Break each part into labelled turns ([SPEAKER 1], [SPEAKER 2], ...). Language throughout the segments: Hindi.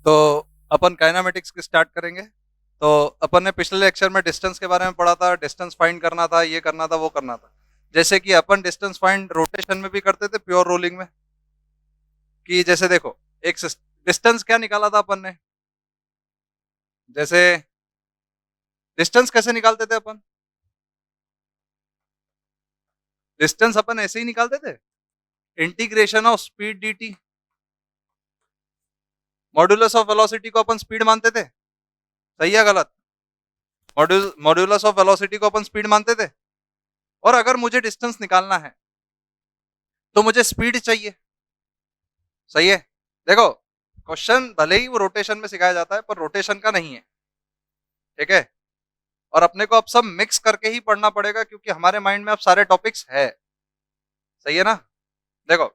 [SPEAKER 1] तो अपन काइनेमेटिक्स की स्टार्ट करेंगे। तो अपन ने पिछले लेक्चर में डिस्टेंस के बारे में पढ़ा था, डिस्टेंस फाइंड करना था, ये करना था, वो करना था। जैसे कि अपन डिस्टेंस फाइंड रोटेशन में भी करते थे, प्योर रोलिंग में। कि जैसे देखो, एक डिस्टेंस क्या निकाला था अपन ने, जैसे डिस्टेंस कैसे निकालते थे अपन? डिस्टेंस अपन ऐसे ही निकालते थे, integration of speed dt। Modulus of velocity को अपन स्पीड मानते थे, सही है गलत? मॉड्यूलस ऑफ वेलोसिटी को अपन स्पीड मानते थे। और अगर मुझे डिस्टेंस निकालना है तो मुझे स्पीड चाहिए, सही है? देखो, क्वेश्चन भले ही वो रोटेशन में सिखाया जाता है पर रोटेशन का नहीं है, ठीक है? और अपने को अब सब मिक्स करके ही पढ़ना पड़ेगा क्योंकि हमारे माइंड में अब सारे टॉपिक्स है, सही है ना? देखो,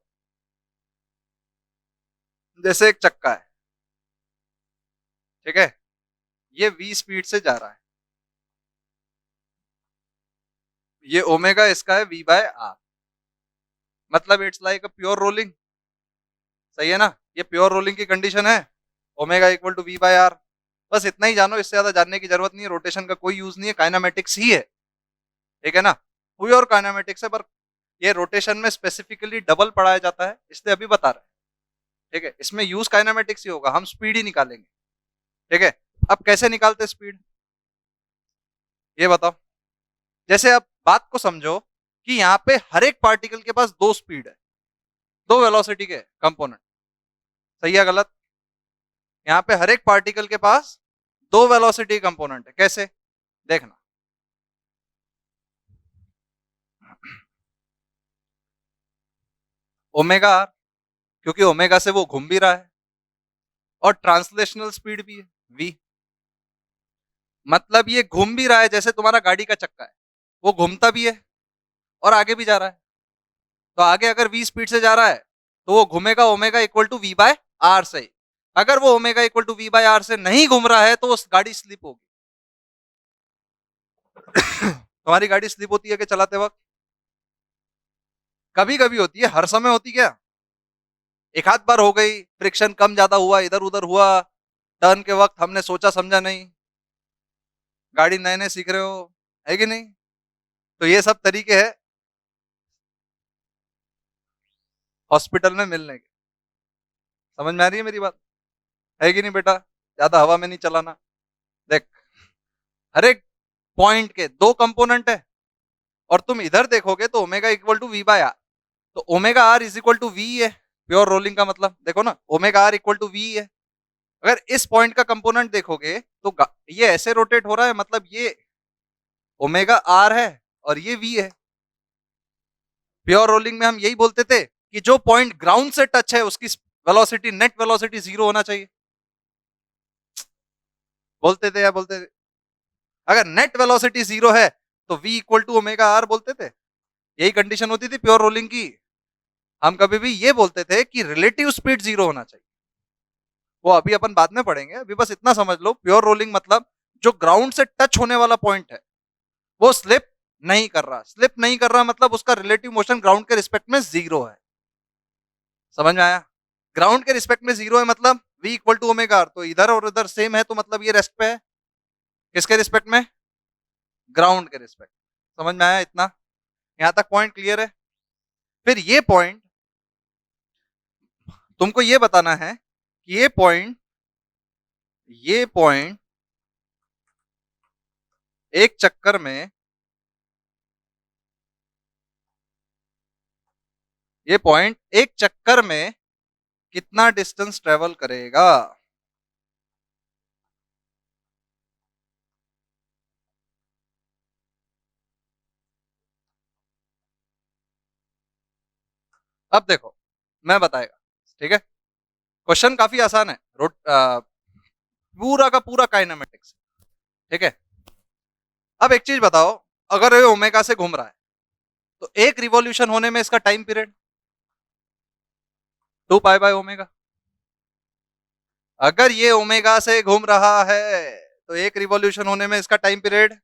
[SPEAKER 1] जैसे एक चक्का है, ठीक है? ये v स्पीड से जा रहा है, ये ओमेगा इसका है v बाय आर, मतलब it's like a pure rolling, सही है ना? ये प्योर रोलिंग की कंडीशन है, omega equal to v by r. बस इतना ही जानो, इससे ज्यादा जानने की जरूरत नहीं है। रोटेशन का कोई यूज नहीं है, काइनेमेटिक्स ही है, ठीक है ना? प्योर काइनेमेटिक्स है, पर ये रोटेशन में स्पेसिफिकली डबल पढ़ाया जाता है, इसलिए अभी बता रहे हैं, ठीक है? इसमें यूज काइनेमेटिक्स ही होगा, हम स्पीड ही निकालेंगे, ठीक है? अब कैसे निकालते स्पीड, ये बताओ। जैसे अब बात को समझो कि यहाँ पे हर एक पार्टिकल के पास दो स्पीड है, दो वेलोसिटी के कंपोनेंट, सही है गलत? यहाँ पे हर एक पार्टिकल के पास दो वेलोसिटी कंपोनेंट है, कैसे देखना। ओमेगा आर, क्योंकि ओमेगा से वो घूम भी रहा है, और ट्रांसलेशनल स्पीड भी है v, मतलब ये घूम भी रहा है, जैसे तुम्हारा गाड़ी का चक्का है, वो घूमता भी है और आगे भी जा रहा है। तो आगे अगर v स्पीड से जा रहा है तो वो घूमेगा omega equal to v by r से। अगर वो omega equal to v by r से नहीं घूम रहा है तो वो गाड़ी स्लिप होगी। तुम्हारी गाड़ी स्लिप होती है कि चलाते वक्त? कभी कभी होती है, हर समय होती क्या? एक आध बार हो गई, फ्रिक्शन कम ज्यादा हुआ, इधर उधर हुआ, टर्न के वक्त हमने सोचा समझा नहीं, गाड़ी नए नए सीख रहे हो, है कि नहीं? तो ये सब तरीके हैं हॉस्पिटल में मिलने के। समझ में आ रही है मेरी बात, है कि नहीं बेटा? ज्यादा हवा में नहीं चलाना। देख, हर एक पॉइंट के दो कंपोनेंट है, और तुम इधर देखोगे तो omega equal to V by R, तो omega R is equal to V है। प्योर रोलिंग का मतलब देखो ना, omega R equal to V है। अगर इस पॉइंट का कंपोनेंट देखोगे तो ये ऐसे रोटेट हो रहा है, मतलब ये ओमेगा आर है और ये वी है। प्योर रोलिंग में हम यही बोलते थे कि जो पॉइंट ग्राउंड से टच है उसकी वेलोसिटी, नेट वेलोसिटी 0 होना चाहिए। बोलते थे या बोलते थे? अगर नेट वेलोसिटी 0 है तो v equal to omega r बोलते थे, यही कंडीशन होती थी प्योर रोलिंग की। हम कभी भी ये बोलते थे कि रिलेटिव स्पीड 0 होना चाहिए, वो अभी अपन बाद में पढ़ेंगे। अभी बस इतना समझ लो, प्योर रोलिंग मतलब जो ग्राउंड से टच होने वाला पॉइंट है वो स्लिप नहीं कर रहा। स्लिप नहीं कर रहा मतलब उसका रिलेटिव मोशन ग्राउंड के रिस्पेक्ट में 0 है। समझ में आया? ग्राउंड के रिस्पेक्ट में 0 है मतलब v equal to omega r, तो इधर और इधर सेम है, तो मतलब ये रेस्ट पे है, किसके रिस्पेक्ट में? ग्राउंड के रिस्पेक्ट। समझ में आया इतना? यहां तक पॉइंट क्लियर है? फिर तुमको ये बताना है कि ये पॉइंट एक चक्कर में, ये पॉइंट एक चक्कर में कितना डिस्टेंस ट्रेवल करेगा? अब देखो, मैं बताएगा, ठीक है? क्वेश्चन काफी आसान है, पूरा का पूरा काइनेमेटिक्स, ठीक है? अब एक चीज बताओ, अगर ये ओमेगा से घूम रहा है तो एक रिवॉल्यूशन होने में इसका time period 2 pi by omega. अगर ये ओमेगा से घूम रहा है तो एक रिवॉल्यूशन होने में इसका time period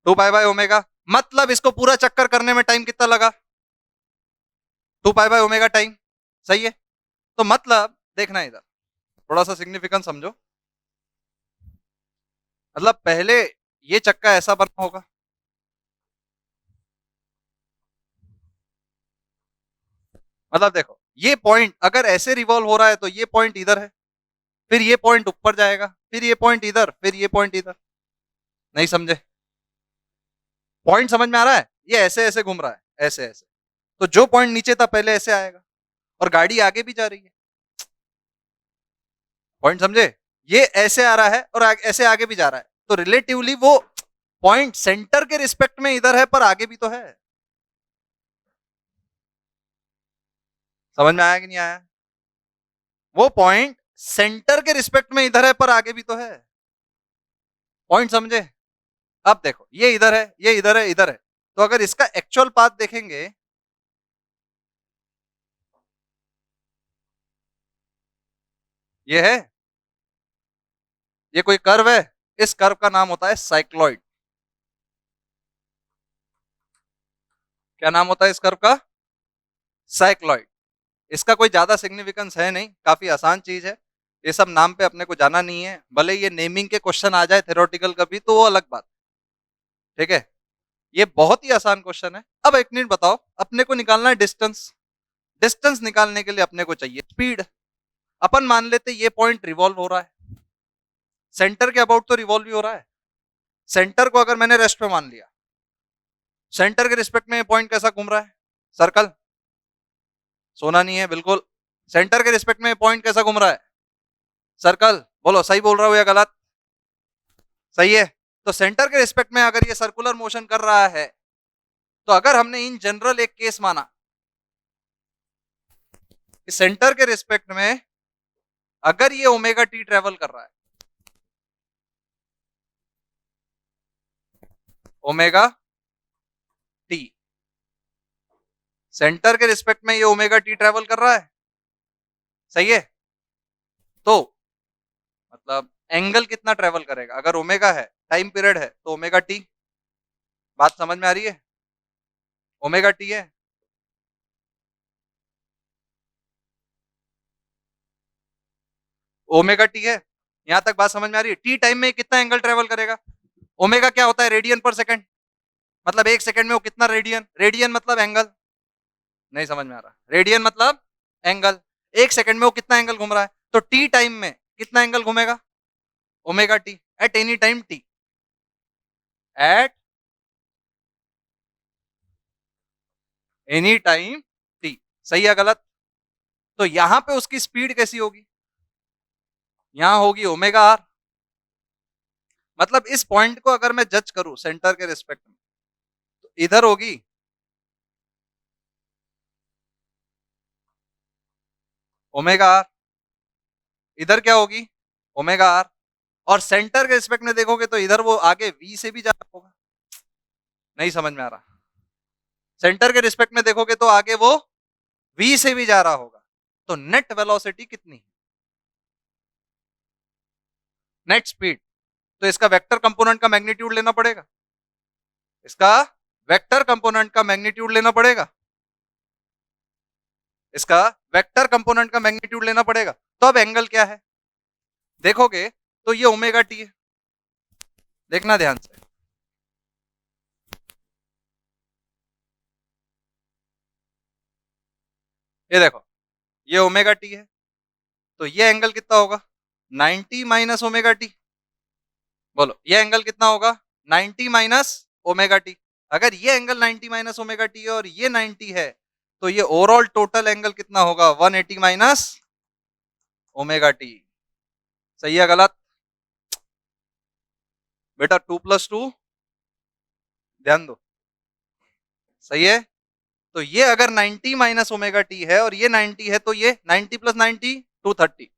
[SPEAKER 1] 2 pi by omega, मतलब इसको पूरा चक्कर करने में टाइम कितना लगा? 2 पाई बाय ओमेगा टाइम। सही है। तो मतलब देखना इधर, थोड़ा सा सिग्निफिकेंस समझो। मतलब पहले ये चक्का ऐसा बना होगा, मतलब देखो ये पॉइंट अगर ऐसे रिवॉल्व हो रहा है तो ये पॉइंट इधर है, फिर ये पॉइंट ऊपर जाएगा, फिर ये पॉइंट इधर, फिर ये पॉइंट इधर। नहीं समझे? पॉइंट समझ में आ रहा है? ये ऐसे ऐसे घूम रहा है, ऐसे ऐसे। तो जो पॉइंट नीचे था पहले ऐसे आएगा, और गाड़ी आगे भी जा रही है। पॉइंट समझे? ये ऐसे आ रहा है और ऐसे आगे भी जा रहा है, तो रिलेटिवली वो पॉइंट सेंटर के रिस्पेक्ट में इधर है पर आगे भी तो है। समझ में आया कि नहीं आया? वो पॉइंट सेंटर के रिस्पेक्ट में इधर है पर आगे भी तो है। पॉइंट समझे? अब देखो ये इधर है, ये इधर है, इधर है। तो अगर इसका एक्चुअल पाथ देखेंगे, ये है, ये कोई कर्व है, इस कर्व का नाम होता है साइक्लॉइड। क्या नाम होता है इस कर्व का? साइक्लॉइड। इसका कोई ज्यादा सिग्निफिकेंस है नहीं, काफी आसान चीज है। ये सब नाम पे अपने को जाना नहीं है, भले ये नेमिंग के क्वेश्चन आ जाए थ्योरेटिकल कभी तो वो अलग बात। ठीक है, ये बहुत ही आसान क्वेश्चन है। अब एक मिनट बताओ, अपने को निकालना है डिस्टेंस। डिस्टेंस निकालने के लिए अपने को चाहिए स्पीड। अपन मान लेते ये पॉइंट रिवॉल्व हो रहा है, सेंटर के अबाउट तो रिवॉल्व ही हो रहा है। सेंटर को अगर मैंने रेस्ट पे मान लिया, सेंटर के रिस्पेक्ट में पॉइंट कैसा घूम रहा है? सर्कल। सोना नहीं है बिल्कुल। सेंटर के रिस्पेक्ट में पॉइंट कैसा घूम रहा है? सर्कल। बोलो सही बोल रहा हूं या गलत? सही है। तो सेंटर के रिस्पेक्ट में अगर ये सर्कुलर मोशन कर रहा है, तो अगर हमने इन जनरल एक केस माना कि सेंटर के रिस्पेक्ट में अगर ये ओमेगा टी ट्रेवल कर रहा है, ओमेगा टी, सेंटर के रिस्पेक्ट में ये ओमेगा टी ट्रेवल कर रहा है, सही है। तो मतलब एंगल कितना ट्रेवल करेगा? अगर ओमेगा है, टाइम पीरियड है, तो ओमेगा टी। बात समझ में आ रही है? ओमेगा टी है। ओमेगा टी है। यहां तक बात समझ में आ रही है? टी टाइम में कितना एंगल ट्रेवल करेगा? ओमेगा क्या होता है? Radian per second. मतलब एक सेकंड में वो कितना रेडियन, रेडियन मतलब एंगल। नहीं समझ में आ रहा? रेडियन मतलब एंगल। एक सेकंड में वो कितना एंगल घूम रहा है, तो टी टाइम में कितना एंगल घूमेगा? Omega T at any time T, at any time t. सही है गलत? तो यहां पे उसकी स्पीड कैसी होगी? यहां होगी ओमेगा आर। मतलब इस पॉइंट को अगर मैं जज करूं सेंटर के रिस्पेक्ट में, तो इधर होगी ओमेगा आर, इधर क्या होगी? Omega r. और सेंटर के रिस्पेक्ट में देखोगे तो इधर वो आगे वी से भी जा रहा होगा। नहीं समझ में आ रहा? सेंटर के रिस्पेक्ट में देखोगे तो आगे वो वी से भी जा रहा होगा। तो नेट वेलोसिटी कितनी है? Net speed. तो इसका वेक्टर कंपोनेंट का मैग्नीट्यूड लेना पड़ेगा, इसका वेक्टर कंपोनेंट का मैग्नीट्यूड लेना पड़ेगा, इसका वेक्टर कंपोनेंट का मैग्नीट्यूड लेना पड़ेगा। तो अब एंगल क्या है देखोगे तो ये ओमेगा टी है। देखना ध्यान से, ये देखो ये ओमेगा टी है, तो ये एंगल कितना होगा? 90 माइनस ओमेगा टी। बोलो ये एंगल कितना होगा? 90 माइनस ओमेगा टी। अगर ये एंगल 90 माइनस ओमेगा टी है और ये 90 है, तो ये ओवरऑल टोटल एंगल कितना होगा? 180 माइनस ओमेगा टी। सही है गलत? बेटा 2 + 2, ध्यान दो, सही है। तो ये अगर 90 माइनस ओमेगा टी है और ये 90 है, तो ये 90 + 90 230,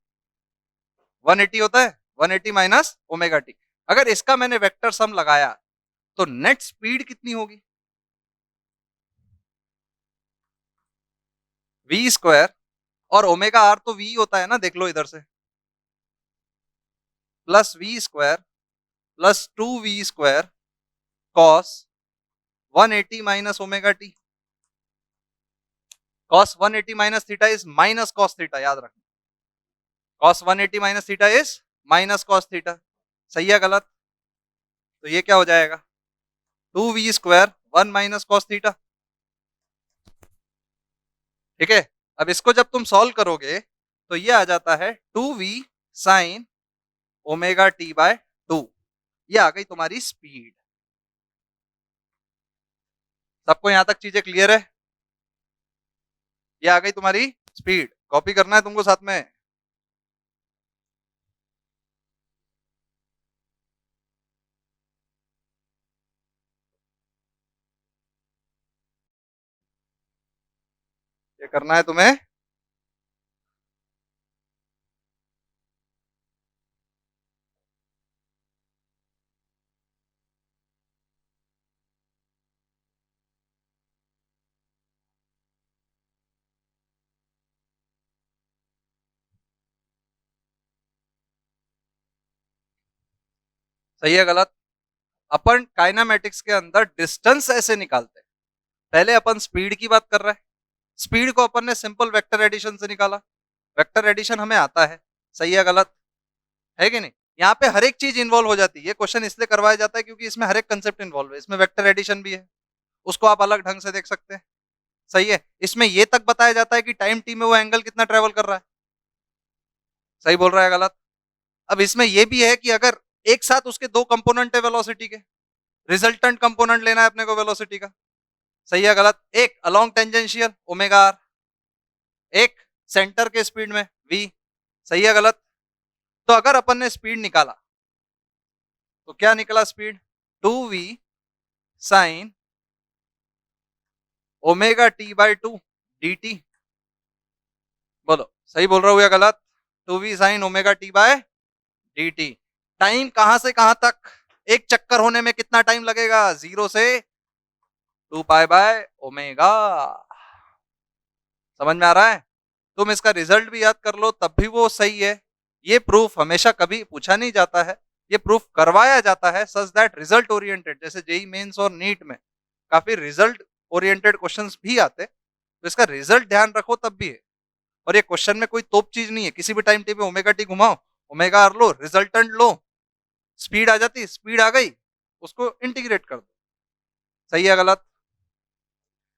[SPEAKER 1] 180 होता है। 180 माइनस ओमेगा टी। अगर इसका मैंने वेक्टर सम लगाया तो नेट स्पीड कितनी होगी? वी स्क्वायर, और ओमेगा आर तो वी होता है ना, देख लो इधर से, plus v square plus 2v square cos 180 minus omega t. Cos 180 minus theta is minus cos theta, याद रखना। Cos 180 minus theta is minus cos theta. सही है गलत? तो ये क्या हो जाएगा? 2v² 1 minus cos theta. ठीक है, अब इसको जब तुम सॉल्व करोगे तो ये आ जाता है 2v sine omega t by 2। ये आ गई तुम्हारी स्पीड। सबको यहां तक चीजें क्लियर है? ये आ गई तुम्हारी स्पीड। कॉपी करना है तुमको साथ में। ये करना है तुम्हें। सही है गलत? अपन काइनामेटिक्स के अंदर डिस्टेंस ऐसे निकालते हैं। पहले अपन स्पीड की बात कर रहे हैं। स्पीड को अपन ने सिंपल वेक्टर एडिशन से निकाला। वेक्टर एडिशन हमें आता है। सही है गलत? है कि नहीं? यहाँ पे हर एक चीज इन्वॉल्व हो जाती है। ये क्वेश्चन इसलिए करवाया जाता है क्योंकि इसमें हर एक कंसेप्ट इन्वॉल्व है। इसमें वेक्टर एडिशन भी है, उसको आप अलग ढंग से देख सकते हैं। सही है। इसमें ये तक बताया जाता है कि टाइम टी में वो एंगल कितना ट्रेवल कर रहा है। सही बोल रहा है गलत? अब इसमें यह भी है कि अगर एक साथ उसके दो कंपोनेंट है वेलोसिटी के, रिजल्टेंट कंपोनेंट लेना है अपने को वेलोसिटी का। सही है गलत? एक अलोंग टेंजेंशियल ओमेगा आर, एक सेंटर के स्पीड में v। सही है गलत? तो अगर अपन ने स्पीड निकाला तो क्या निकला speed? 2v sine omega t by 2 dt। बोलो सही बोल रहा हूं या गलत? 2v sine omega t by dt। Time कहां से कहां तक? एक चक्कर होने में कितना टाइम लगेगा? 0 से 2 पाई बाय ओमेगा। समझ में आ रहा है? तुम इसका रिजल्ट भी याद कर लो तब भी वो सही है। ये प्रूफ हमेशा कभी पूछा नहीं जाता है, ये प्रूफ करवाया जाता है सच दैट रिजल्ट ओरिएंटेड, जैसे जेई मेंस और नीट में काफी रिजल्ट ओरिएंटेड क्वेश्चंस भी आते, तो इसका रिजल्ट ध्यान रखो तब भी है। और ये क्वेश्चन में कोई तोप चीज नहीं है। किसी भी टाइम टेबल ओमेगा टी घुमाओ, ओमेगा आर लो, रिजल्टेंट लो, स्पीड आ जाती, स्पीड आ गई, उसको इंटीग्रेट कर दो। सही है गलत?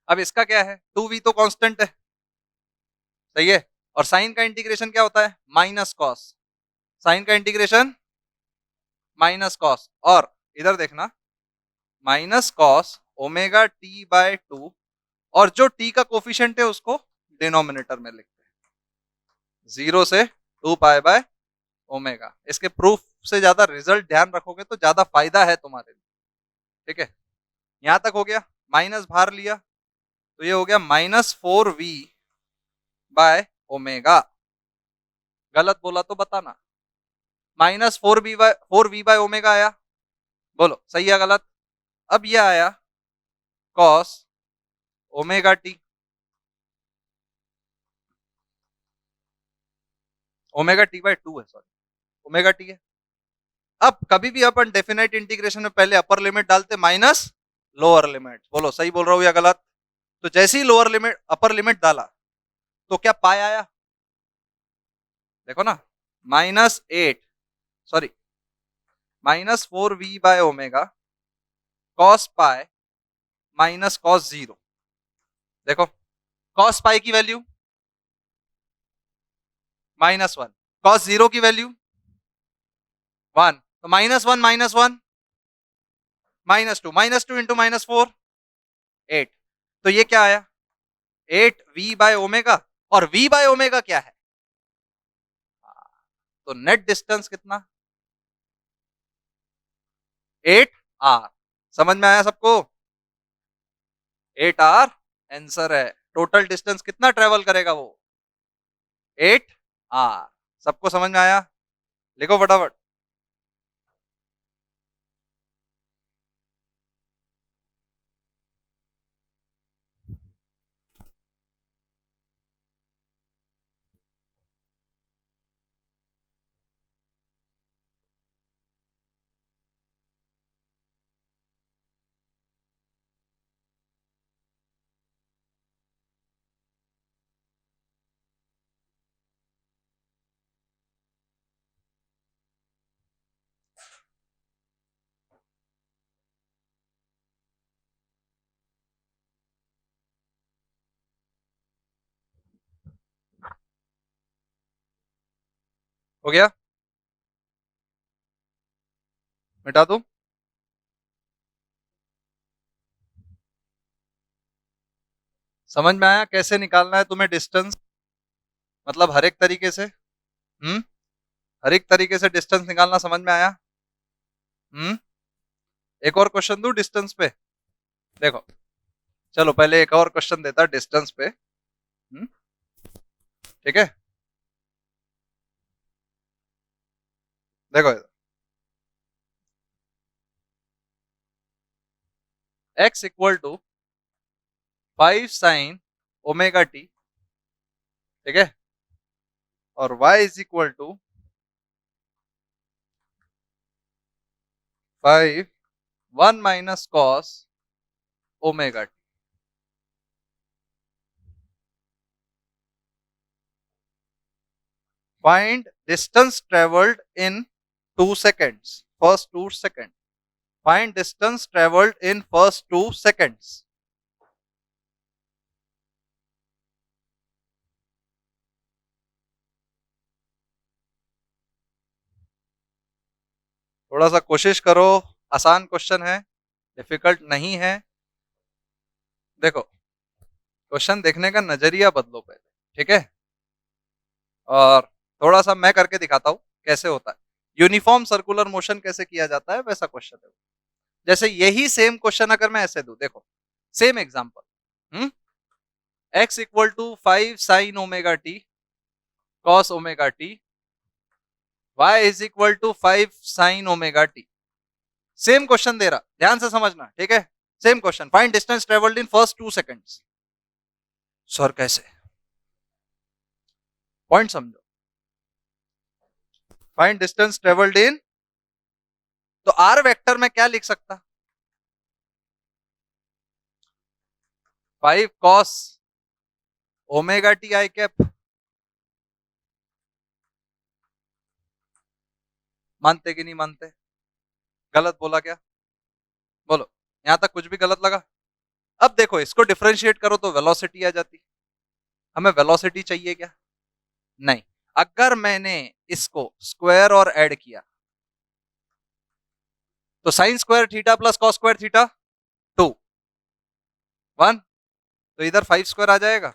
[SPEAKER 1] अब इसका क्या है? 2v तो कांस्टेंट है। सही है। और साइन का इंटीग्रेशन क्या होता है? Minus cos. साइन का इंटीग्रेशन माइनस कॉस। और इधर देखना, minus cos omega t by 2, और जो टी का कोफिशिएंट है उसको डिनोमिनेटर में लिखते हैं, 0 से 2 पाई बाय ओमेगा। इसके प्रूफ से ज्यादा रिजल्ट ध्यान रखोगे तो ज्यादा फायदा है तुम्हारे लिए। ठीक है, यहां तक हो गया। माइनस बाहर लिया तो ये हो गया -4v बाय ओमेगा। गलत बोला तो बताना। -4v बाय ओमेगा आया। बोलो सही है गलत? अब ये आया cos omega t. Omega t by 2 है, सॉरी, ओमेगा टी है। अब कभी भी अपन डेफिनेट इंटीग्रेशन में पहले अपर लिमिट डालते माइनस लोअर लिमिट। बोलो सही बोल रहा हूं या गलत? तो जैसे ही लोअर लिमिट अपर लिमिट डाला तो क्या पाई आया? देखो ना, -8, sorry, -4v by omega cos pi minus cos 0। देखो, कॉस पाई की वैल्यू -1, कॉस 0 की वैल्यू 1, तो -1 -1 -2 इंटू -4 8। तो ये क्या आया? 8v by omega. और v बाय ओमेगा क्या है? तो नेट डिस्टेंस कितना? 8r। समझ में आया सबको? 8r आंसर है। टोटल डिस्टेंस कितना ट्रेवल करेगा वो? 8r। सबको समझ में आया? लिखो फटाफट। हो गया, मिटा दूं? समझ में आया कैसे निकालना है तुम्हें डिस्टेंस? मतलब हर एक तरीके से, हर एक तरीके से डिस्टेंस निकालना समझ में आया? हम्म एक और क्वेश्चन दूं डिस्टेंस पे? देखो, चलो पहले एक और क्वेश्चन देता डिस्टेंस पे। ठीक है, देखो, x equal to 5 sin ω t, ठीक है, और y is equal to 5 1 - cos ω t। Find distance traveled in 2 seconds. First 2 seconds. Find distance traveled in first 2 seconds. थोड़ा सा कोशिश करो, आसान क्वेश्चन है, डिफिकल्ट नहीं है। देखो, क्वेश्चन देखने का नजरिया बदलो पहले, ठीक है, और थोड़ा सा मैं करके दिखाता हूं कैसे होता है। यूनिफॉर्म सर्कुलर मोशन कैसे किया जाता है वैसा क्वेश्चन है। जैसे यही सेम क्वेश्चन अगर मैं ऐसे दूं, देखो same example, x equal to 5 sin ω t cos ω t, y is equal to 5 sin ω t। Same question दे रहा, ध्यान से समझना, ठीक है। Same question, find distance travelled in first 2 seconds. Sir कैसे? पॉइंट समझो। फाइंड डिस्टेंस ट्रेवल्ड इन, तो आर वेक्टर में क्या लिख सकता? 5 cos ω t i कैप। मानते कि नहीं मानते? गलत बोला क्या? बोलो, यहां तक कुछ भी गलत लगा? अब देखो, इसको डिफरेंशिएट करो तो वेलोसिटी आ जाती। हमें वेलोसिटी चाहिए क्या? नहीं। अगर मैंने इसको स्क्वायर और ऐड किया तो sine square theta plus cos square theta 2 1, तो इधर 5 स्क्वायर आ जाएगा।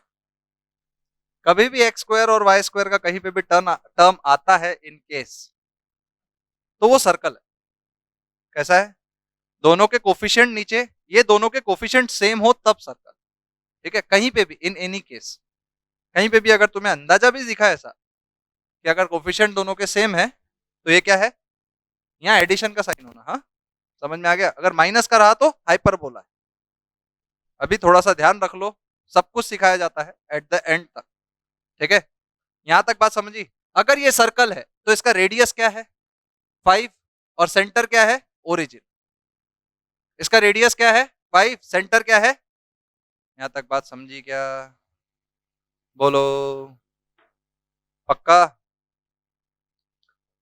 [SPEAKER 1] कभी भी एक्स स्क्वायर और वाई स्क्वायर का कहीं पे भी टर्म आता है इन केस, तो वो सर्कल है। कैसा है? दोनों के कोफिशिएंट नीचे, ये दोनों के कोफिशिएंट सेम हो तब सर्कल। ठीक है, कहीं पे भी इन एनी केस, कहीं पे भी अगर तुम्हें अंदाजा भी दिखा ऐसा कि अगर कोफिशिएंट दोनों के सेम है तो ये क्या है? यहाँ एडिशन का साइन होना। हाँ, समझ में आ गया? अगर माइनस का रहा तो हाइपरबोला है। अभी थोड़ा सा ध्यान रख लो, सब कुछ सिखाया जाता है एट द एंड तक। ठीक है, यहां तक बात समझी? अगर ये सर्कल है तो इसका रेडियस क्या है? 5, और सेंटर क्या है? ओरिजिन। इसका रेडियस क्या है? 5, सेंटर क्या है? यहां तक बात समझी क्या? बोलो, पक्का?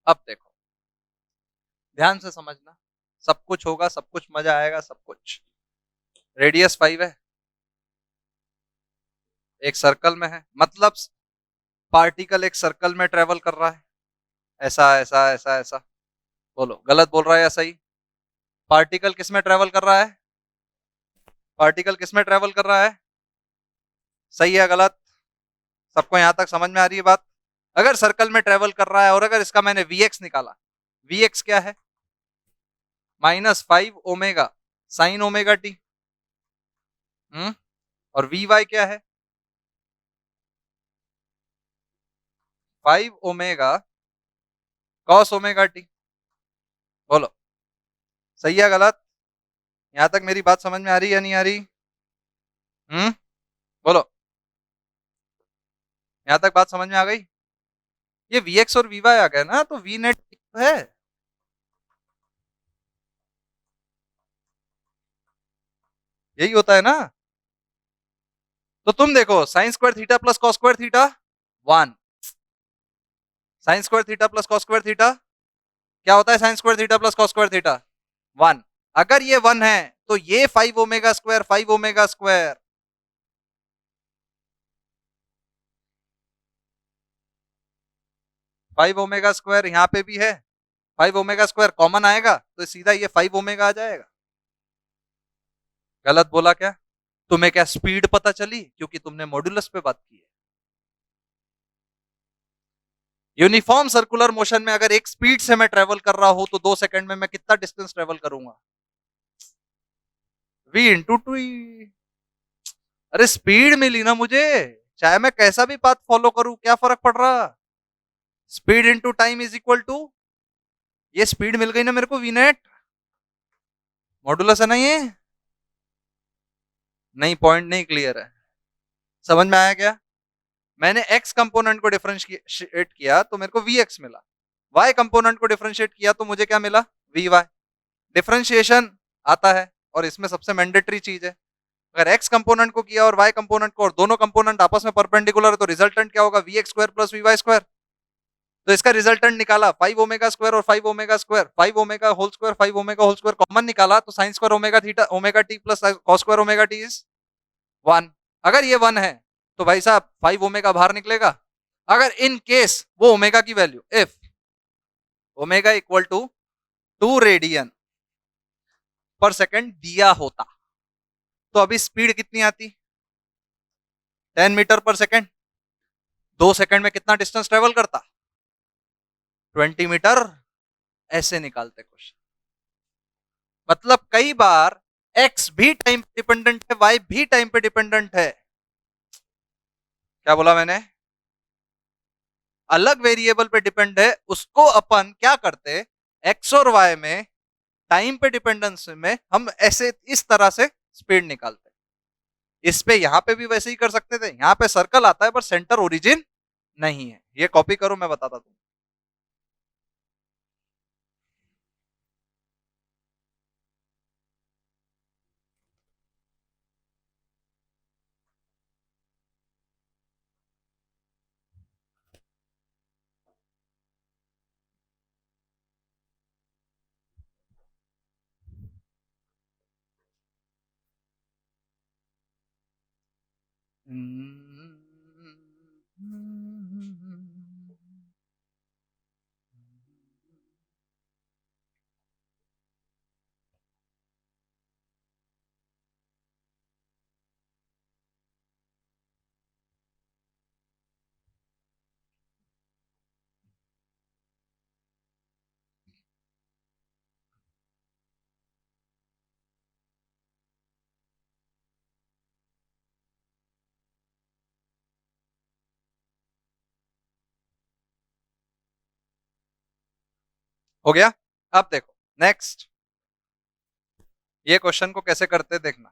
[SPEAKER 1] अब देखो, ध्यान से समझना, सब कुछ होगा, सब कुछ मजा आएगा, सब कुछ। रेडियस 5 है, एक सर्कल में है, मतलब पार्टिकल एक सर्कल में ट्रेवल कर रहा है, ऐसा ऐसा ऐसा ऐसा। बोलो, गलत बोल रहा है या सही? पार्टिकल किस में ट्रेवल कर रहा है? पार्टिकल किस में ट्रेवल कर रहा है? सही है गलत? सबको यहां तक समझ में आ रही है बात? अगर सर्कल में ट्रेवल कर रहा है और अगर इसका मैंने Vx निकाला, Vx क्या है? -5 ω साइन ω t। और Vy क्या है? 5 ω cos ω t। बोलो, सही है गलत? यहां तक मेरी बात समझ में आ रही है या नहीं आ रही? बोलो, यहां तक बात समझ में आ गई? ये Vx और Vy आ गए ना, तो V नेट है। यही होता है ना? तो तुम देखो, sine square theta plus cos square theta 1, sine square theta plus cos square theta क्या होता है? Sine square theta plus cos square theta 1। अगर ये 1 है तो ये 5 ω² 5 ω²। 5 ओमेगा स्क्वायर यहाँ पे भी है, 5 ओमेगा स्क्वायर कॉमन आएगा तो सीधा ये 5 ओमेगा आ जाएगा। गलत बोला क्या? तुम्हें क्या स्पीड पता चली क्योंकि तुमने मॉड्यूलस पे बात की है? यूनिफॉर्म सर्कुलर मोशन में अगर एक स्पीड से मैं ट्रेवल कर रहा हूं तो 2 सेकंड में मैं कितना डिस्टेंस ट्रेवल करूंगा? v into two. अरे स्पीड मिली ना मुझे, चाहे मैं कैसा भी पाथ फॉलो करूं क्या फर्क पड़ रहा? Speed into time is equal to, ये स्पीड मिल गई ना मेरे को वी नेट, मॉडुलस है ना ये? नहीं, पॉइंट नहीं क्लियर है, समझ में आया क्या? मैंने x कंपोनेंट को डिफरेंशिएट किया तो मेरे को vx मिला, y कंपोनेंट को डिफरेंशिएट किया तो मुझे क्या मिला? vy। डिफरेंशिएशन आता है और इसमें सबसे मैंडेटरी चीज है, अगर x कंपोनेंट को किया और y कंपोनेंट को और दोनों कंपोनेंट आपस में परपेंडिकुलर है तो रिजल्टेंट क्या होगा? vx square plus vy square. तो इसका रिजल्टेंट निकाला 5 ओमेगा स्क्वायर और 5 omega square, 5 omega whole square 5 omega whole square common निकाला तो sine square omega theta omega t plus cos square omega t is 1। अगर ये 1 है तो भाई साहब 5 ओमेगा बाहर निकलेगा। अगर इन केस वो ओमेगा की value if omega equal to 2 radian per second दिया होता तो अभी स्पीड कितनी आती? 10 मीटर पर सेकंड। 2 सेकंड में कितना डिस्टेंस ट्रेवल करता? 20 मीटर। ऐसे निकालते क्वेश्चन। मतलब कई बार x भी टाइम पे डिपेंडेंट है, y भी टाइम पे डिपेंडेंट है। क्या बोला मैंने? अलग वेरिएबल पे डिपेंड है, उसको अपन क्या करते, x और y में टाइम पे डिपेंडेंस में हम ऐसे इस तरह से स्पीड निकालते। इस पे यहां पे भी वैसे ही कर सकते थे, यहां पे सर्कल आता है पर सेंटर ओरिजिन नहीं है। ये कॉपी करो, मैं बताता तुम। हो गया? अब देखो नेक्स्ट, ये क्वेश्चन को कैसे करते देखना।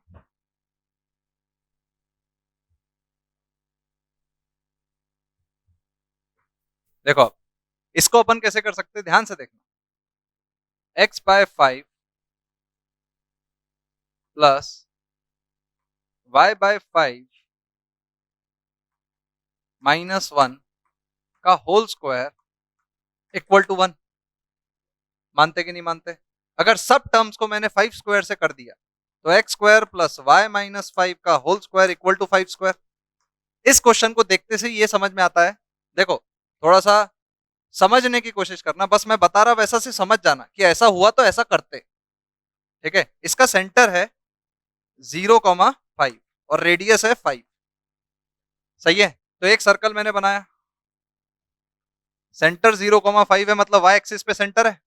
[SPEAKER 1] देखो इसको अपन कैसे कर सकते, ध्यान से देखना। x/5 प्लस y/5 -1 का होल स्क्वायर इक्वल टू 1। मानते कि नहीं मानते? अगर सब टर्म्स को मैंने 5 स्क्वायर से कर दिया तो x square plus y minus 5 का whole square equal to 5 square. इस क्वेश्चन को देखते से ये समझ में आता है। देखो थोड़ा सा समझने की कोशिश करना, बस मैं बता रहा वैसा से समझ जाना कि ऐसा हुआ तो ऐसा करते। ठीक है, इसका सेंटर है 0,5 और रेडियस है 5। सही है, तो एक सर्कल मैंने बनाया, सेंटर 0,5 है मतलब y एक्सिस पे सेंटर है।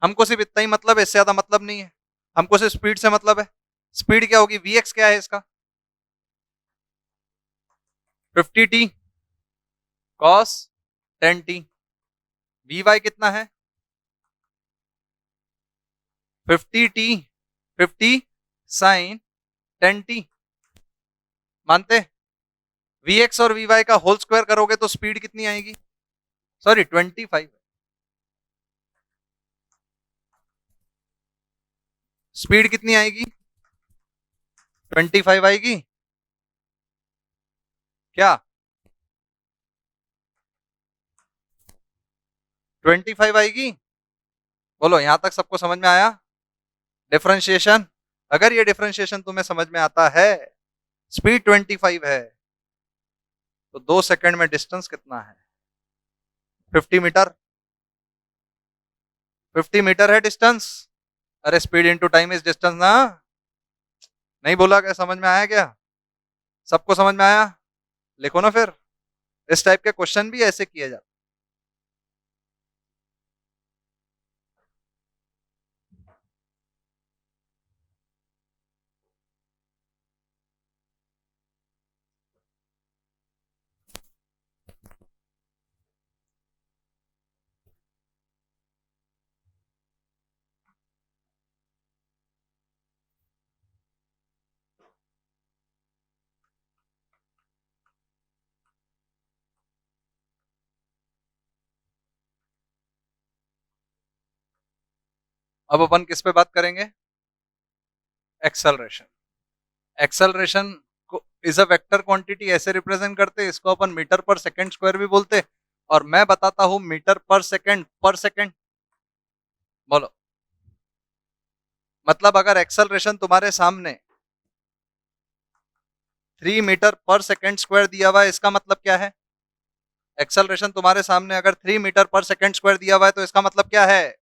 [SPEAKER 1] हमको सिर्फ इतना ही मतलब है, इससे ज्यादा मतलब नहीं है। हमको सिर्फ स्पीड से मतलब है। स्पीड क्या होगी? vx क्या है इसका? 50t cos 10t। vy कितना है? 50t 50 sin 10t। मानते? vx और vy का होल स्क्वायर करोगे तो स्पीड कितनी आएगी? सॉरी 25। स्पीड कितनी आएगी? 25 आएगी क्या? 25 आएगी? बोलो यहां तक सबको समझ में आया? डिफरेंशिएशन, अगर ये डिफरेंशिएशन तुम्हें समझ में आता है, स्पीड 25 है तो 2 सेकंड में डिस्टेंस कितना है? 50 मीटर, 50 मीटर है डिस्टेंस। अरे speed into time is distance ना। नहीं बोला क्या? समझ में आया क्या? सबको समझ में आया? लिखो ना फिर। इस टाइप के क्वेश्चन भी ऐसे किए जाते। अब अपन किस पे बात करेंगे? एक्सेलरेशन। एक्सेलरेशन को इज अ वेक्टर क्वांटिटी ऐसे रिप्रेजेंट करते हैं, इसको अपन मीटर पर सेकंड स्क्वायर भी बोलते हैं। और मैं बताता हूं मीटर पर सेकंड, पर सेकंड। बोलो। मतलब अगर एक्सेलरेशन तुम्हारे सामने 3 मीटर पर सेकंड स्क्वायर दिया हुआ है, इसका मतलब क्या है? एक्सेलरेशन तुम्हारे सामने अगर 3 मीटर पर सेकंड स्क्वायर दिया हुआ है, तो इसका मतलब क्या है?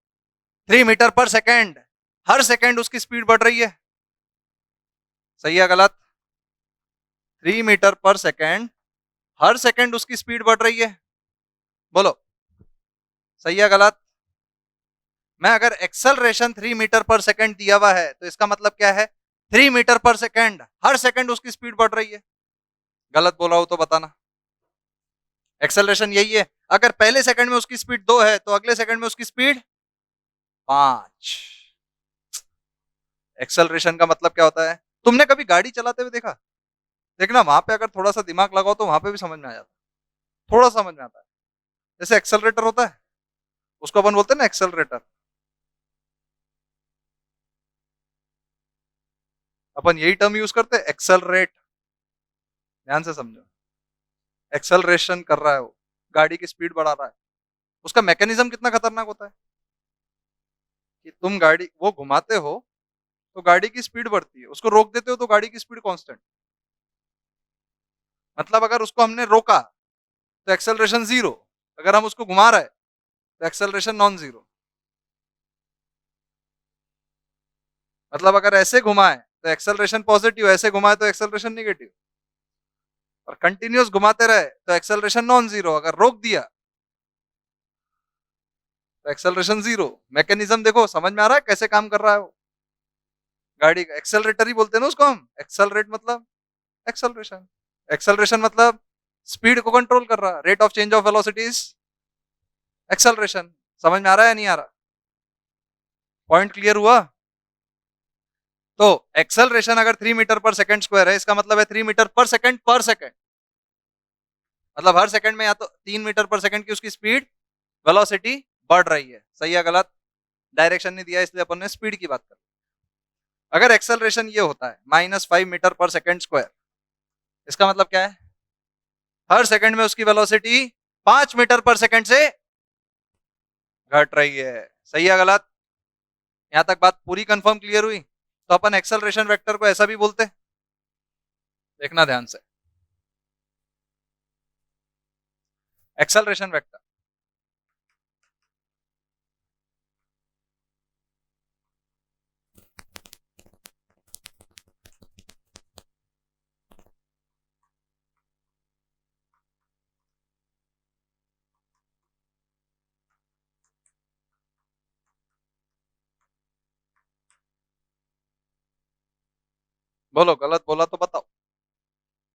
[SPEAKER 1] 3 मीटर पर सेकंड। हर सेकंड उसकी स्पीड बढ़ रही है। सही है गलत? 3 मीटर पर सेकंड, हर सेकंड उसकी स्पीड बढ़ रही है। बोलो। सही है गलत? मैं अगर एक्सेलरेशन 3 मीटर पर सेकंड दिया हुआ है, तो इसका मतलब क्या है? 3 मीटर पर सेकंड, हर सेकंड उसकी स्पीड बढ़ रही है। गलत बोला हो तो बताना। एक्सेलरेशन यही है। अगर पहले सेकंड में उसकी स्पीड 2 है, तो अगले सेकंड में उसकी स्पीड 5। एक्सेलरेशन का मतलब क्या होता है? तुमने कभी गाड़ी चलाते हुए देखा? देखना वहां पे अगर थोड़ा सा दिमाग लगाओ तो वहां पे भी समझ में आ जाता है। थोड़ा समझ में आता है। जैसे एक्सेलरेटर होता है, उसको अपन बोलते हैं ना एक्सेलरेटर। अपन यही टर्म यूज करते हैं, एक्सेलरेट। ध्यान से समझो। एक्सेलरेशन कर रहा है वो, गाड़ी की स्पीड बढ़ा रहा है। उसका मैकेनिज्म कितना खतरनाक होता है कि तुम गाड़ी वो घुमाते हो तो गाड़ी की स्पीड बढ़ती है, उसको रोक देते हो तो गाड़ी की स्पीड कांस्टेंट। मतलब अगर उसको हमने रोका तो एक्सेलरेशन जीरो, अगर हम उसको घुमा रहे हैं तो एक्सेलरेशन नॉन जीरो। मतलब अगर ऐसे घुमाए तो एक्सेलरेशन पॉजिटिव, ऐसे घुमाए तो एक्सेलरेशन निगेटिव। और कंटिन्यूस घुमाते रहे तो एक्सेलरेशन नॉन जीरो, अगर रोक दिया तो एक्सेलरेशन जीरो। मैकेनिज्म देखो, समझ में आ रहा है कैसे काम कर रहा है वो? गाड़ी का एक्सेलरेटर ही बोलते हैं ना उसको हम। एक्सेलरेट मतलब एक्सेलरेशन। एक्सेलरेशन मतलब स्पीड को कंट्रोल कर रहा, rate of change of velocities acceleration. समझ में आ रहा है या नहीं आ रहा? पॉइंट क्लियर हुआ? तो एक्सेलरेशन अगर 3 मीटर पर सेकंड स्क्वायर है, इसका मतलब है 3 मीटर पर सेकंड, पर सेकंड। मतलब हर सेकंड में या तो 3 मीटर पर सेकंड की उसकी स्पीड, वेलोसिटी बढ़ रही है। सही है गलत? डायरेक्शन नहीं दिया इसलिए अपन ने स्पीड की बात कर। अगर एक्सेलरेशन ये होता है -5 मीटर पर सेकंड स्क्वायर, इसका मतलब क्या है? हर सेकंड में उसकी वेलोसिटी 5 मीटर पर सेकंड से घट रही है। सही है गलत? यहां तक बात पूरी कंफर्म क्लियर हुई? तो अपन एक्सेलरेशन वेक्टर को ऐसा भी बोलते हैं। देखना ध्यान से। एक्सेलरेशन वेक्टर, बोलो गलत बोला तो बताओ।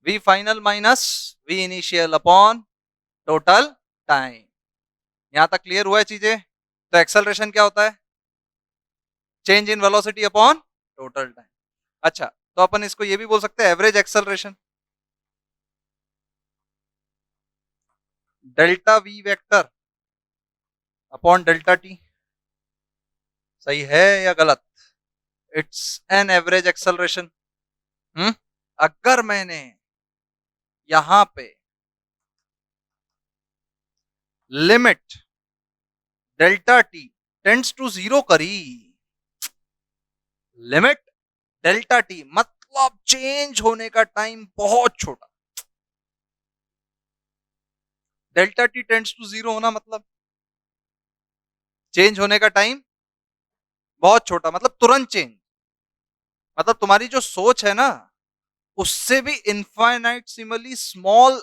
[SPEAKER 1] V final minus v initial upon total time. यहां तक क्लियर हुआ है चीजें? तो एक्सेलरेशन क्या होता है? Change in velocity upon total time. अच्छा, तो अपन इसको ये भी बोल सकते हैं average acceleration. Delta V vector upon delta T. सही है या गलत? It's an average acceleration. Hmm. अगर मैंने यहां पे limit delta T tends to zero करी, लिमिट डेल्टा टी मतलब चेंज होने का टाइम बहुत छोटा, delta T tends to zero होना मतलब चेंज होने का टाइम बहुत छोटा, मतलब तुरंत चेंज। मतलब तुम्हारी जो सोच है ना, उससे भी इनफाइनाइटसिमली स्मॉल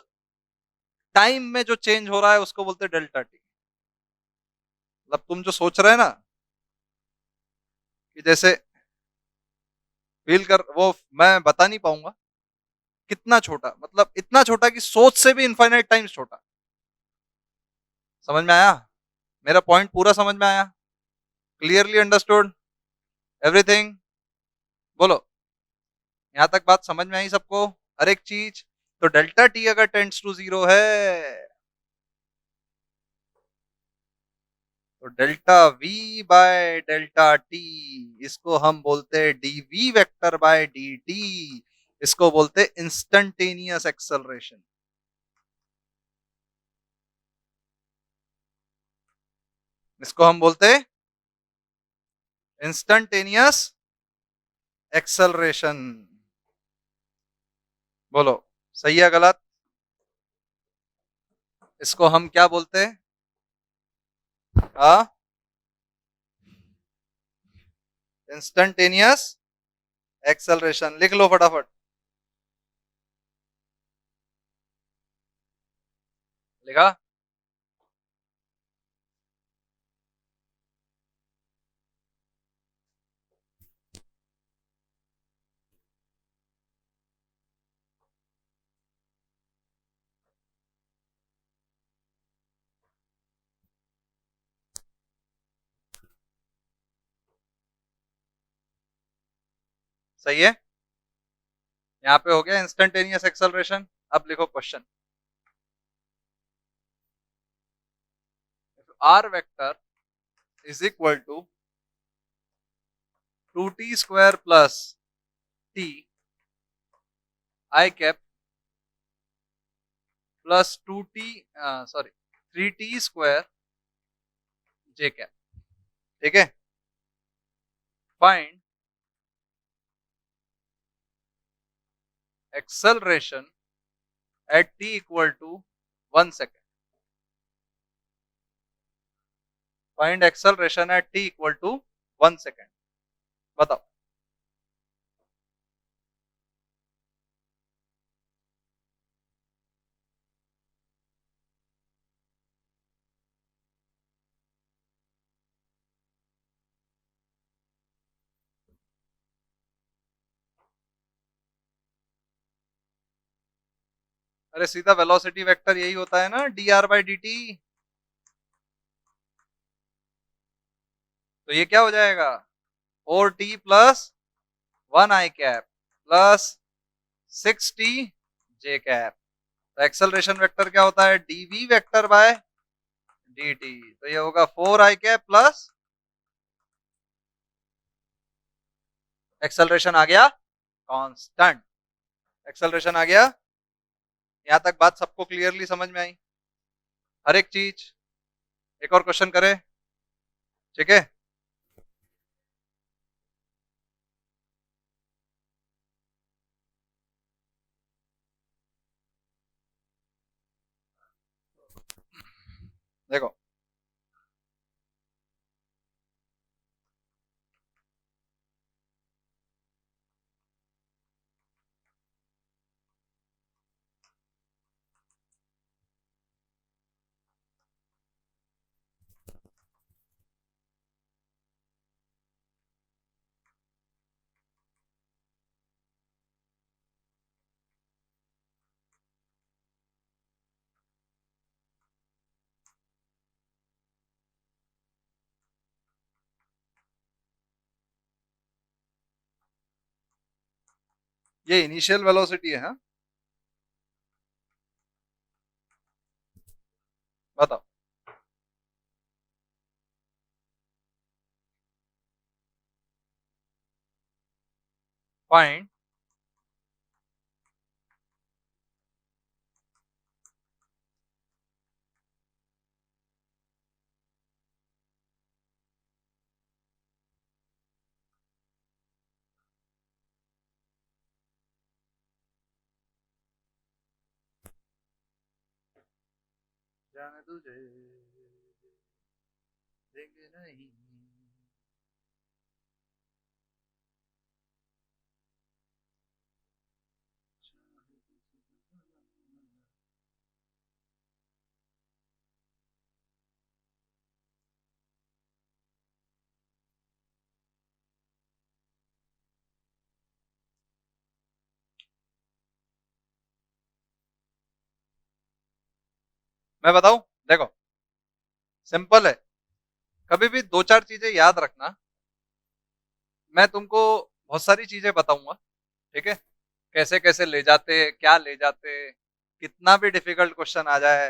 [SPEAKER 1] टाइम में जो चेंज हो रहा है उसको बोलते हैं डेल्टा टी। मतलब तुम जो सोच रहे हैं ना कि जैसे फील कर, वो मैं बता नहीं पाऊंगा कितना छोटा, मतलब इतना छोटा कि सोच से भी इनफाइनाइट टाइम्स छोटा। समझ में आया? मेरा पॉइंट पूरा समझ में आया? Clearly understood everything? बोलो, यहां तक बात समझ में आई सबको? हर एक चीज। तो डेल्टा टी अगर टेंड्स टू जीरो है तो delta v by delta t, इसको हम बोलते हैं dv vector by d t. इसको बोलते हैं इंस्टंटेनियस एक्सेलरेशन। इसको हम बोलते हैं इंस्टंटेनियस एक्सेलरेशन। बोलो, सही है गलत? इसको हम क्या बोलते हैं? हाँ, इंस्टंटेनियस एक्सेलरेशन। लिख लो फटाफट। लिखा? सही है। यहाँ पे हो गया इंस्टंटेनियस एक्सेलरेशन। अब लिखो question. R vector is equal to 2t² plus t i cap plus 2t, sorry, 3t² j cap. ठीक है? Find acceleration at t equal to 1 second. Find acceleration at t equal to 1 second. बताओ। अरे सीधा वेलोसिटी वेक्टर यही होता है ना, d r by d t. तो ये क्या हो जाएगा? 4t plus 1 i cap plus 6t j cap. तो एक्सेलरेशन वेक्टर क्या होता है? Dv vector by d t. तो ये होगा 4 i कैप प्लस, एक्सेलरेशन आ गया कांस्टेंट। एक्सेलरेशन आ गया। यहां तक बात सबको क्लियरली समझ में आई? हर एक चीज। एक और क्वेश्चन करें? ठीक है? देखो, ये इनिशियल वेलोसिटी है। हाँ, बताओ। फाइंड जाने तुझे देंगे नहीं। मैं बताऊं, देखो सिंपल है, कभी भी दो चार चीजें याद रखना। मैं तुमको बहुत सारी चीजें बताऊंगा, ठीक है, कैसे कैसे ले जाते, क्या ले जाते, कितना भी डिफिकल्ट क्वेश्चन आ जाए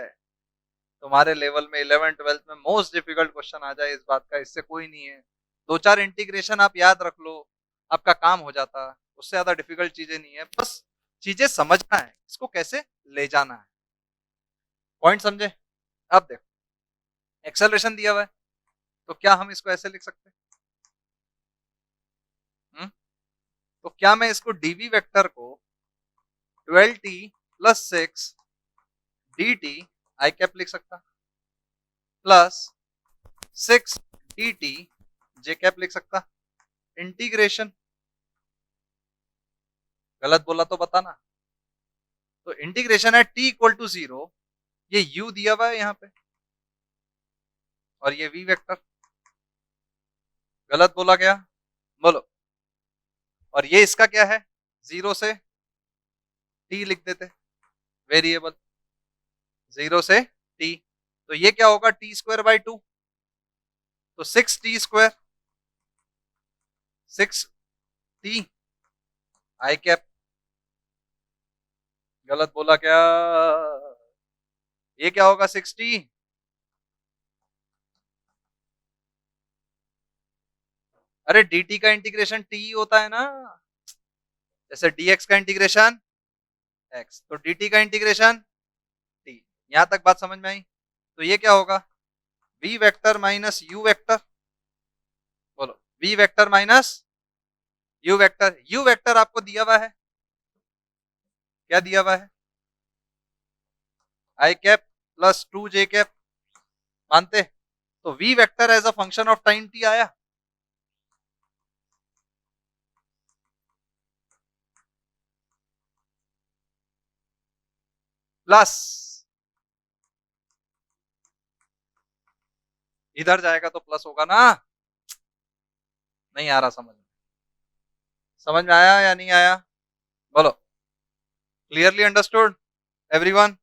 [SPEAKER 1] तुम्हारे लेवल में, 11 ट्वेल्थ में मोस्ट डिफिकल्ट क्वेश्चन आ जाए, इस बात का इससे कोई नहीं है। दो चार इंटीग्रेशन आप याद रख लो, आपका काम हो जाता, उससे ज्यादा डिफिकल्ट चीजें नहीं है। बस चीजें समझना है, इसको कैसे ले जाना है, पॉइंट समझे। अब देखो, एक्सेलरेशन दिया हुआ है, तो क्या हम इसको ऐसे लिख सकते हैं? तो क्या मैं इसको डीवी वेक्टर को 12t प्लस 6 dt आई कैप लिख सकता, प्लस 6 dt जे कैप लिख सकता, इंटीग्रेशन, गलत बोला तो बताना। तो इंटीग्रेशन है t इक्वल टू 0, ये u दिया हुआ है यहाँ पे, और ये v वेक्टर, गलत बोला क्या, बोलो। और ये इसका क्या है, 0 से t लिख देते, वेरिएबल 0 से t, तो ये क्या होगा, टी स्क्वायर बाई 2, तो 6t स्क्वायर, 6t आई कैप, गलत बोला क्या, ये क्या होगा 60, अरे dt का इंटीग्रेशन t होता है ना, जैसे dx का इंटीग्रेशन x, तो dt का इंटीग्रेशन t। यहां तक बात समझ में आई। तो ये क्या होगा, v vector minus u vector, बोलो v vector minus u vector, u vector आपको दिया हुआ है, क्या दिया हुआ है, i cap plus 2 j cap, मानते, तो v vector as a function of time t आया, प्लस इधर जाएगा तो प्लस होगा ना, नहीं आ रहा समझ में, समझ में आया या नहीं आया, बोलो, क्लियरली अंडरस्टूड एवरीवन।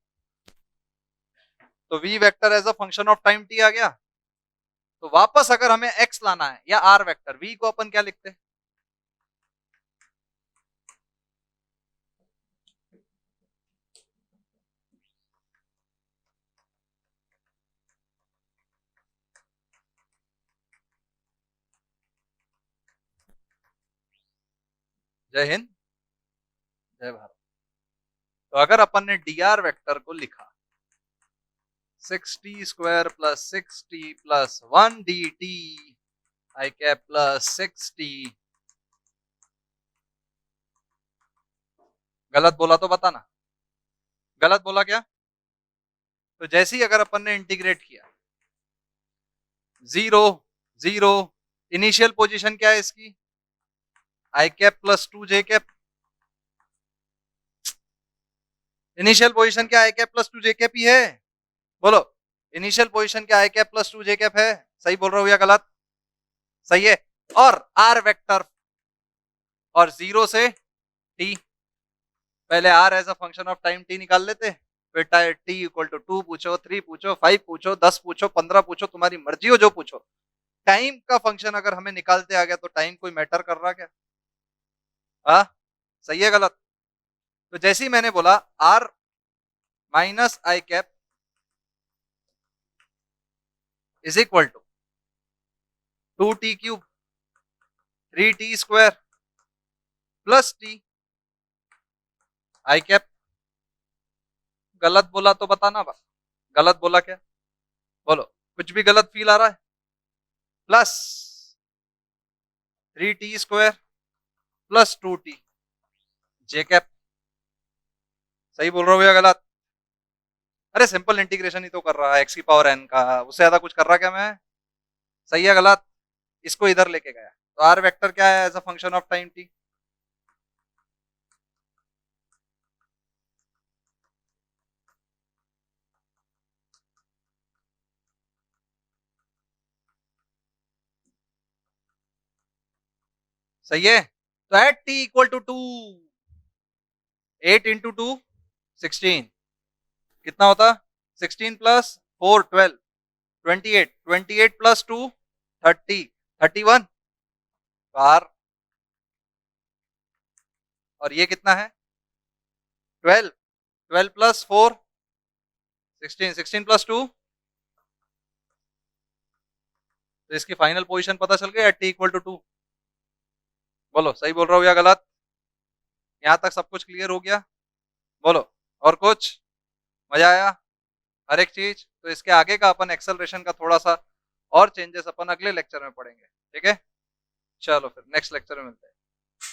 [SPEAKER 1] तो v vector as a function of time t आ गया। तो वापस अगर हमें x लाना है या r वेक्टर, v को अपन क्या लिखते हैं, जय हिंद, जय भारत। तो अगर अपन ने dr वेक्टर को लिखा 6t square plus 6t plus 1 dt आई कैप प्लस 6t, गलत बोला तो बताना, गलत बोला क्या। तो जैसे ही अगर अपन ने इंटीग्रेट किया, 0 0, इनिशियल पोजीशन क्या है इसकी, आई cap plus 2 j cap, initial position क्या आई कैप प्लस 2 जे कैप ही है, बोलो, इनिशियल पोजीशन क्या आई कैप प्लस 2 जे कैप है, सही बोल रहा हूं या गलत, सही है। और आर वेक्टर, और 0 से टी, पहले r as a function of time t निकाल लेते, फिर टी इक्वल टू 2 पूछो, 3 पूछो, 5 पूछो, 10 पूछो, 15 पूछो, तुम्हारी मर्जी हो जो पूछो। टाइम का फंक्शन अगर हमें निकालते आ गया तो टाइम कोई मैटर कर रहा क्या, हाँ, सही है गलत। तो जैसे ही मैंने बोला r minus i cap is equal to 2t³ 3t² plus t i cap, गलत बोला तो बताना बस, गलत बोला क्या, बोलो, कुछ भी गलत फील आ रहा है, प्लस 3t² प्लस 2t जे कैप, सही बोल रहा हूँ या गलत, अरे सिंपल इंटीग्रेशन ही तो कर रहा है एक्स की पावर एन का, उससे ज्यादा कुछ कर रहा क्या मैं? सही है गलत? इसको इधर लेके गया तो आर वेक्टर क्या है as a function of time t? सही है। तो at t equal to 8 into 2 16, कितना होता? 16 प्लस 4 12, 28, 28 प्लस 2 30, 31 बार। और ये कितना है? 12, 12 प्लस 4 16, 16 प्लस 2। तो इसकी फाइनल पोजीशन पता चल गई एट टी इक्वल टू 2। बोलो सही बोल रहा हूँ या गलत? यहाँ तक सब कुछ क्लियर हो गया? बोलो। और कुछ? मजा आया? हर एक चीज? तो इसके आगे का अपन एक्सेलरेशन का थोड़ा सा और चेंजेस अपन अगले लेक्चर में पढ़ेंगे, ठीक है? चलो फिर नेक्स्ट लेक्चर में मिलते हैं।